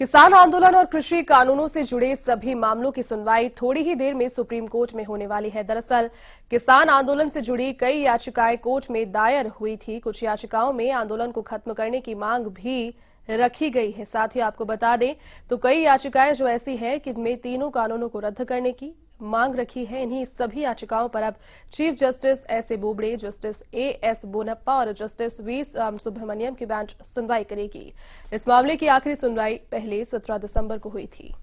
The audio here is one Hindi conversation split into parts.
किसान आंदोलन और कृषि कानूनों से जुड़े सभी मामलों की सुनवाई थोड़ी ही देर में सुप्रीम कोर्ट में होने वाली है। दरअसल किसान आंदोलन से जुड़ी कई याचिकाएं कोर्ट में दायर हुई थी। कुछ याचिकाओं में आंदोलन को खत्म करने की मांग भी रखी गई है। साथ ही आपको बता दें तो कई याचिकाएं जो ऐसी है कि इनमें तीनों कानूनों को रद्द करने की मांग रखी है। इन्हीं सभी याचिकाओं पर अब chief justice S A Bobde, justice A S Bopanna और जस्टिस वी सुब्रमण्यम की बेंच सुनवाई करेगी। इस मामले की आखिरी सुनवाई पहले 17 दिसंबर को हुई थी।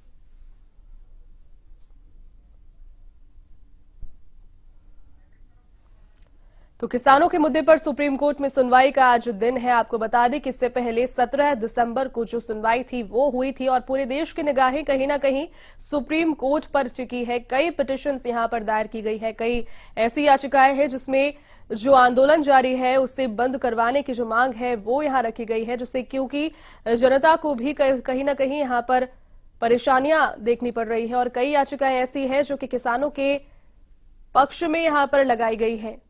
तो किसानों के मुद्दे पर सुप्रीम कोर्ट में सुनवाई का आज दिन है। आपको बता दें कि इससे पहले 17 दिसंबर को जो सुनवाई थी वो हुई थी और पूरे देश की निगाहें कहीं ना कहीं सुप्रीम कोर्ट पर टिकी है। कई पिटीशंस यहां पर दायर की गई है, कई ऐसी याचिकाएं हैं जिसमें जो आंदोलन जारी है उससे बंद करवाने की जो मांग है वो यहां रखी गई है, जिससे क्योंकि जनता को भी कहीं ना कहीं यहां पर परेशानियां देखनी पड़ रही है। और कई याचिकाएं ऐसी है जो कि किसानों के पक्ष में यहां पर लगाई गई है।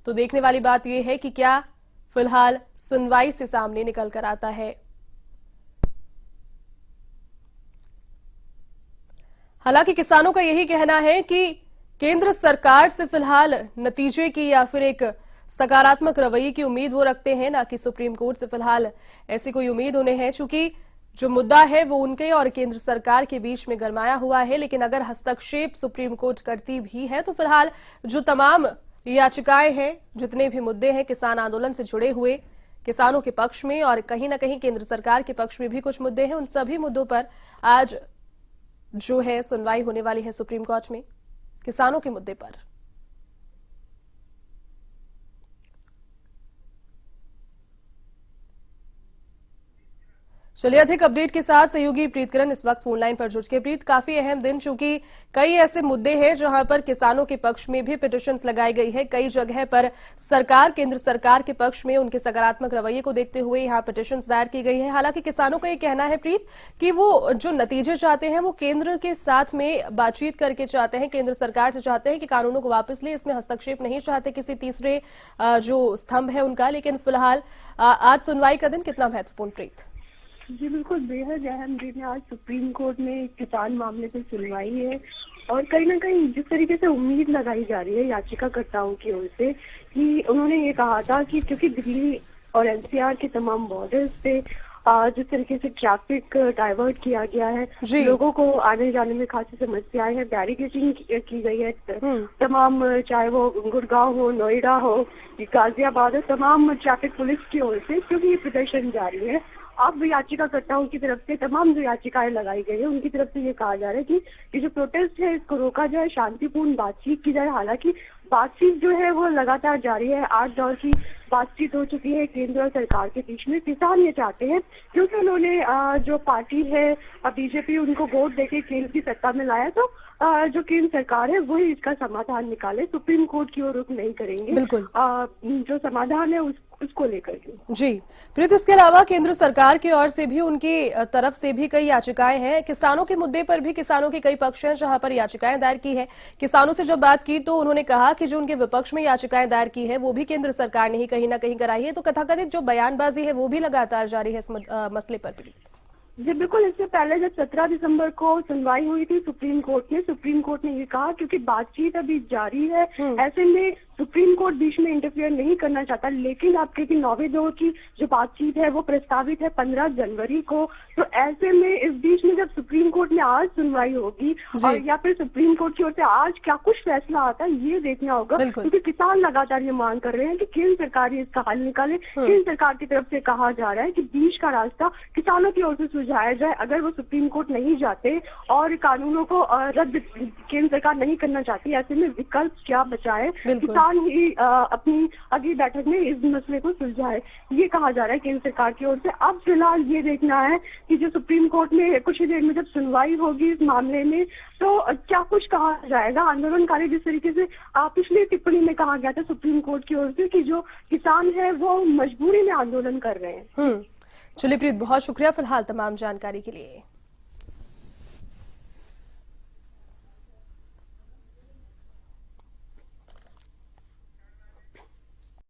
तो देखने वाली बात यह है कि क्या फिलहाल सुनवाई से सामने निकल कर आता है। हालांकि किसानों का यही कहना है कि केंद्र सरकार से फिलहाल नतीजे की या फिर एक सकारात्मक रवैये की उम्मीद वो रखते हैं, ना कि सुप्रीम कोर्ट से फिलहाल ऐसी कोई उम्मीद उन्हें है, चूंकि जो मुद्दा है वो उनके और केंद्र सरकार के बीच में गरमाया हुआ है। लेकिन अगर हस्तक्षेप सुप्रीम कोर्ट करती भी है तो फिलहाल जो तमाम याचिकाएं हैं, जितने भी मुद्दे हैं किसान आंदोलन से जुड़े हुए, किसानों के पक्ष में और कहीं ना कहीं केंद्र सरकार के पक्ष में भी कुछ मुद्दे हैं, उन सभी मुद्दों पर आज जो है सुनवाई होने वाली है सुप्रीम कोर्ट में किसानों के मुद्दे पर। चलिए अधिक अपडेट के साथ सहयोगी प्रीतकरण इस वक्त फोनलाइन पर जुड़ के। प्रीत, काफी अहम दिन, चूंकि कई ऐसे मुद्दे हैं जहां पर किसानों के पक्ष में भी पिटीशंस लगाई गई है। कई जगह पर सरकार, केंद्र सरकार के पक्ष में उनके सकारात्मक रवैये को देखते हुए यहां पिटीशंस दायर की गई है। हालांकि किसानों का ये कहना है प्रीत कि वो जो नतीजे चाहते हैं वो केंद्र के साथ में बातचीत करके चाहते हैं, केंद्र सरकार से चाहते हैं कि कानूनों को वापस ले, इसमें हस्तक्षेप नहीं चाहते किसी तीसरे जो स्तंभ है उनका। लेकिन फिलहाल आज सुनवाई का दिन कितना महत्वपूर्ण प्रीत? जी बिल्कुल, बेहद अहम दिन है। आज सुप्रीम कोर्ट में किसान मामले पर सुनवाई है और कहीं ना कहीं जिस तरीके से उम्मीद लगाई जा रही है याचिकाकर्ताओं की ओर से कि उन्होंने ये कहा था कि क्योंकि दिल्ली और एनसीआर के तमाम बॉर्डर्स पे जिस तरीके से ट्रैफिक डाइवर्ट किया गया है, लोगों को आने जाने में खासी समस्याएं हैं, बैरिकेडिंग की गई है तमाम, चाहे वो गुड़गांव हो, नोएडा हो, गाजियाबाद हो, तमाम ट्रैफिक पुलिस की ओर से, क्योंकि ये प्रदर्शन जारी है। अब याचिकाकर्ताओं की तरफ से तमाम जो याचिकाएं लगाई गई है उनकी तरफ से ये कहा जा रहा है कि ये जो प्रोटेस्ट है इसको रोका जाए, शांतिपूर्ण बातचीत की जाए। हालांकि बातचीत जो है वो लगातार जारी है। 8 दौर की बातचीत हो चुकी है केंद्र और सरकार के बीच में। किसान ये चाहते हैं, क्योंकि उन्होंने जो पार्टी है बीजेपी, उनको वोट देके केंद्र की सत्ता में लाया, तो जो केंद्र सरकार है वही इसका समाधान निकाले, सुप्रीम कोर्ट की ओर रुख नहीं करेंगे। बिल्कुल जो समाधान है उसको लेकर के। जी प्रीत, इसके अलावा केंद्र सरकार की ओर से भी, उनकी तरफ से भी कई याचिकाएं हैं। किसानों के मुद्दे पर भी किसानों के कई पक्ष हैं जहां पर याचिकाएं दायर की है। किसानों से जब बात की तो उन्होंने कहा कि जो उनके विपक्ष में याचिकाएं दायर की है वो भी केंद्र सरकार ने ही कहीं ना कहीं कराई है। तो कथाकथित जो बयानबाजी है वो भी लगातार जारी है इस मसले पर प्रीत। जी बिल्कुल, इससे पहले जब 17 दिसंबर को सुनवाई हुई थी सुप्रीम कोर्ट ने ये कहा क्योंकि बातचीत अभी जारी है, ऐसे में सुप्रीम कोर्ट बीच में इंटरफेयर नहीं करना चाहता। लेकिन आपके कि 9वें दौर की जो बातचीत है वो प्रस्तावित है 15 जनवरी को। तो ऐसे में इस बीच में जब सुप्रीम कोर्ट में आज सुनवाई होगी और या फिर सुप्रीम कोर्ट की ओर से आज क्या कुछ फैसला आता है ये देखना होगा, क्योंकि किसान लगातार ये मांग कर रहे हैं कि केंद्र सरकार इसका हल निकाले। केंद्र सरकार की तरफ से कहा जा रहा है कि बीच का रास्ता किसानों की ओर से सुझाया जाए। अगर वो सुप्रीम कोर्ट नहीं जाते और कानूनों को रद्द केंद्र सरकार नहीं करना चाहती, ऐसे में विकल्प क्या बचा है, किसान ही अपनी अगली बैठक में इस मसले को सुलझाए, ये कहा जा रहा है केंद्र सरकार की ओर से। अब फिलहाल ये देखना है कि जो सुप्रीम कोर्ट में कुछ ही देर में जब सुनवाई होगी इस मामले में तो क्या कुछ कहा जाएगा। आंदोलनकारी जिस तरीके से पिछली टिप्पणी में कहा गया था सुप्रीम कोर्ट की ओर से कि जो किसान है वो मजबूरी में आंदोलन कर रहे हैं। चलिए प्रीत, बहुत शुक्रिया फिलहाल तमाम जानकारी के लिए।